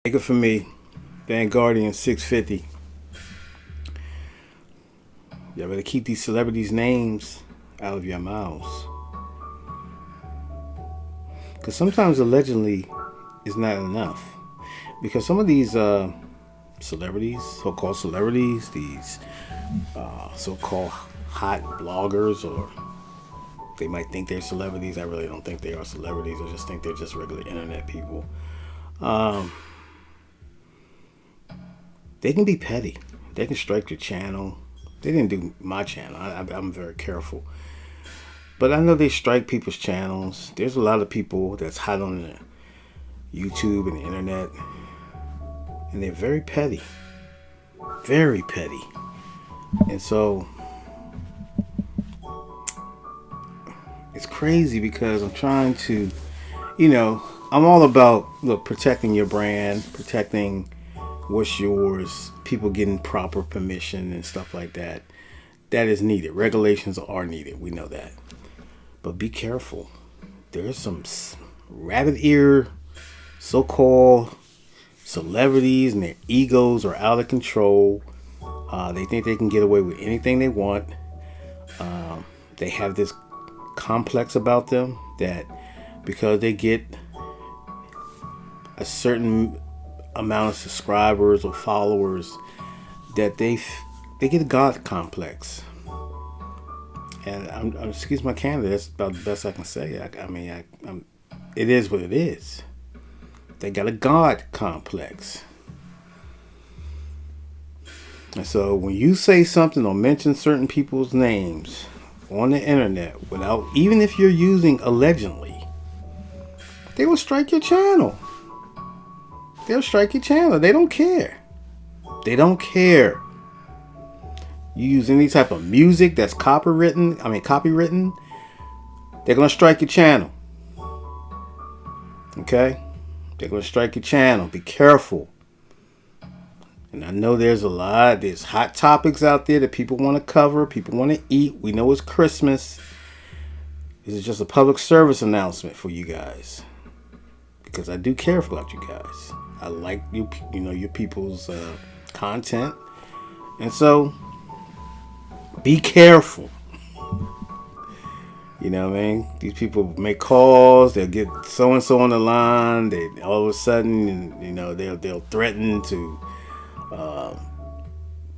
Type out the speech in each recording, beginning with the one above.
Take it from me, Vanguardian 650. Y'all better keep these celebrities' names out of your mouths. Because sometimes allegedly is not enough. Because some of these celebrities, so called celebrities, these so called hot bloggers, or they might think they're celebrities. I really don't think they are celebrities. I just think they're just regular internet people. Um, they can be petty. They can strike your channel. They didn't do my channel. I'm very careful. But I know they strike people's channels. There's a lot of people that's hot on the YouTube and the internet, and they're very petty. Very petty. And so it's crazy because I'm trying to, I'm all about, look, protecting your brand, protecting what's yours, people getting proper permission and stuff like that. That is needed. Regulations are needed. We know that. But be careful. There's some rabbit ear so called celebrities, and their egos are out of control. They think they can get away with anything they want. They have this complex about them that because they get a certain amount of subscribers or followers, that they get a god complex. And excuse my candor, that's about the best I can say. It is what it is. They got a god complex. And so when you say something or mention certain people's names on the internet, without, even if you're using allegedly, they will strike your channel. They'll strike your channel. They don't care. They don't care. You use any type of music that's copywritten, they're gonna strike your channel. Okay? They're gonna strike your channel. Be careful. And I know there's hot topics out there that people want to cover, people want to eat. We know it's Christmas. This is just a public service announcement for you guys, because I do care about you guys. I like your people's content, and so be careful. You know what I mean? These people make calls. They'll get so and so on the line. They all of a sudden, they'll threaten to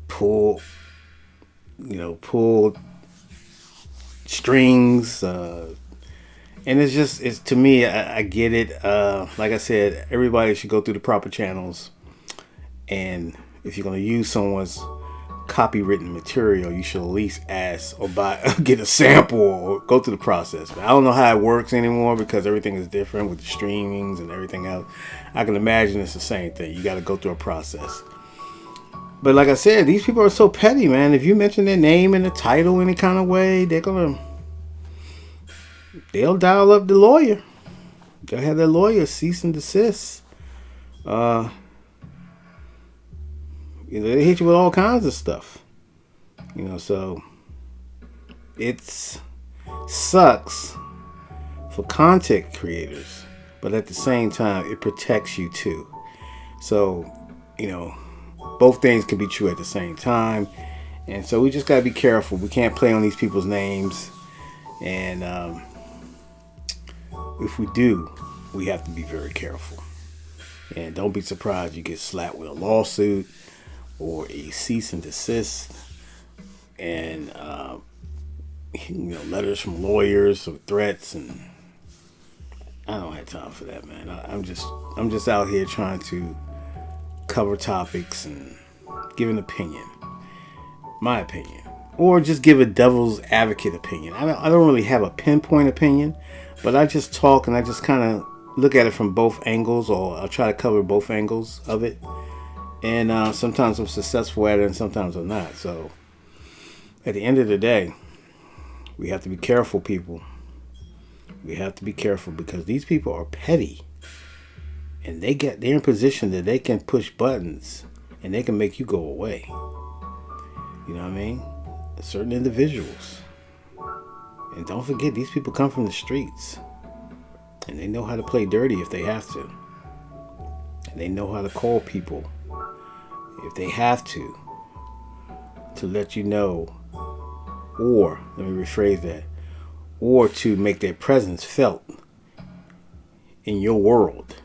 pull strings, and it's to me. I get it. Like I said, everybody should go through the proper channels, and if you're gonna use someone's copywritten material, you should at least ask or get a sample or go through the process. But I don't know how it works anymore because everything is different with the streamings and everything else. I can imagine it's the same thing. You got to go through a process. But like I said, these people are so petty, man. If you mention their name in the title any kind of way, they'll dial up the lawyer. They'll have their lawyer cease and desist. They hit you with all kinds of stuff. So it sucks for content creators, but at the same time, it protects you too. So, both things can be true at the same time. And so we just got to be careful. We can't play on these people's names. And if we do, we have to be very careful. And don't be surprised you get slapped with a lawsuit or a cease and desist, and letters from lawyers or threats. And I don't have time for that, man. I'm just out here trying to cover topics and give an opinion, my opinion, or just give a devil's advocate opinion. I don't really have a pinpoint opinion, but I just talk and I just kind of look at it from both angles, or I'll try to cover both angles of it. And sometimes I'm successful at it, and sometimes I'm not. So at the end of the day, we have to be careful, people. We have to be careful because these people are petty, and they're in a position that they can push buttons and they can make you go away. You know what I mean? Certain individuals. And don't forget, these people come from the streets, and they know how to play dirty if they have to. And they know how to call people if they have to let you know, or let me rephrase that, or to make their presence felt in your world.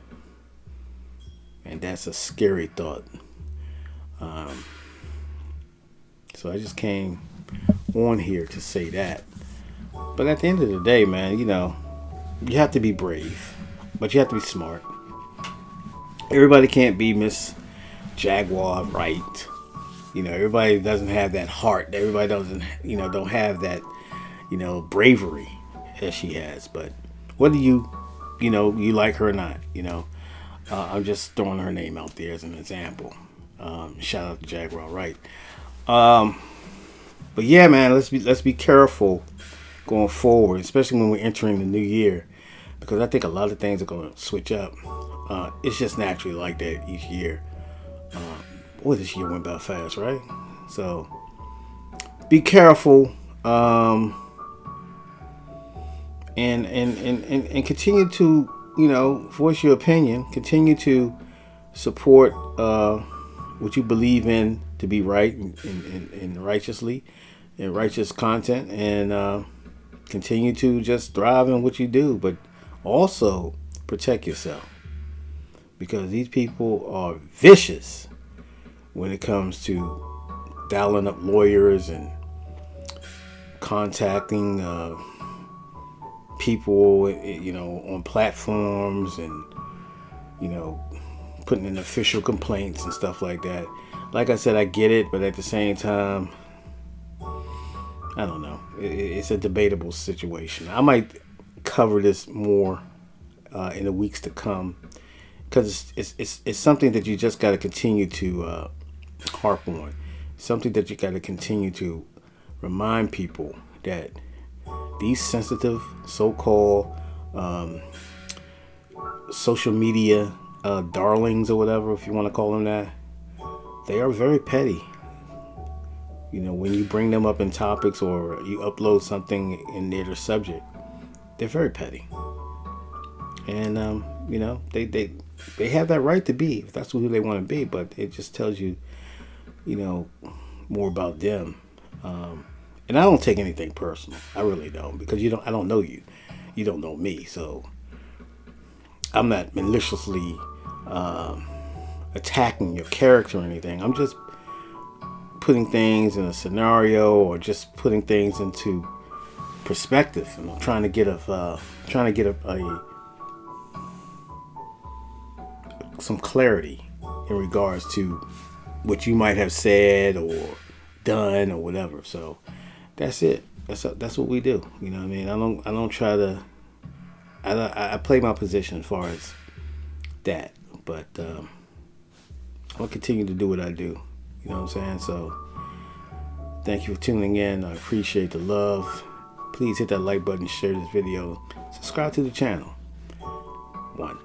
And that's a scary thought. So I just came on here to say that. But at the end of the day, man, you have to be brave, but you have to be smart. Everybody can't be Miss Jaguar Wright. Everybody doesn't have that heart. Everybody doesn't, don't have that, bravery as she has. But whether you like her or not, I'm just throwing her name out there as an example. Shout out to Jaguar Wright. But yeah, man, let's be careful going forward, especially when we're entering the new year, because I think a lot of things are going to switch up. It's just naturally like that each year. This year went by fast, right? So be careful, and continue to voice your opinion. Continue to support what you believe in to be right and righteously, and righteous content, and continue to just thrive in what you do, but also protect yourself, because these people are vicious when it comes to dialing up lawyers and contacting people, on platforms, and putting in official complaints and stuff like that. Like I said, I get it, but at the same time, I don't know. It's a debatable situation. I might cover this more in the weeks to come, because it's something that you just got to continue to harp on. Something that you got to continue to remind people that these sensitive so-called social media darlings, or whatever, if you want to call them that, they are very petty. When you bring them up in topics or you upload something in their subject, they're very petty. And they have that right to be, if that's who they want to be, but it just tells you, more about them. And I don't take anything personal. I really don't, because I don't know you. You don't know me, so I'm not maliciously attacking your character or anything. I'm just putting things in a scenario, or just putting things into perspective, and I'm trying to get some clarity in regards to what you might have said or done or whatever. So that's it. That's what we do. You know what I mean? I don't try to. I play my position as far as that, but I'll continue to do what I do. You know what I'm saying? So thank you for tuning in. I appreciate the love. Please hit that like button, share this video, subscribe to the channel. 1.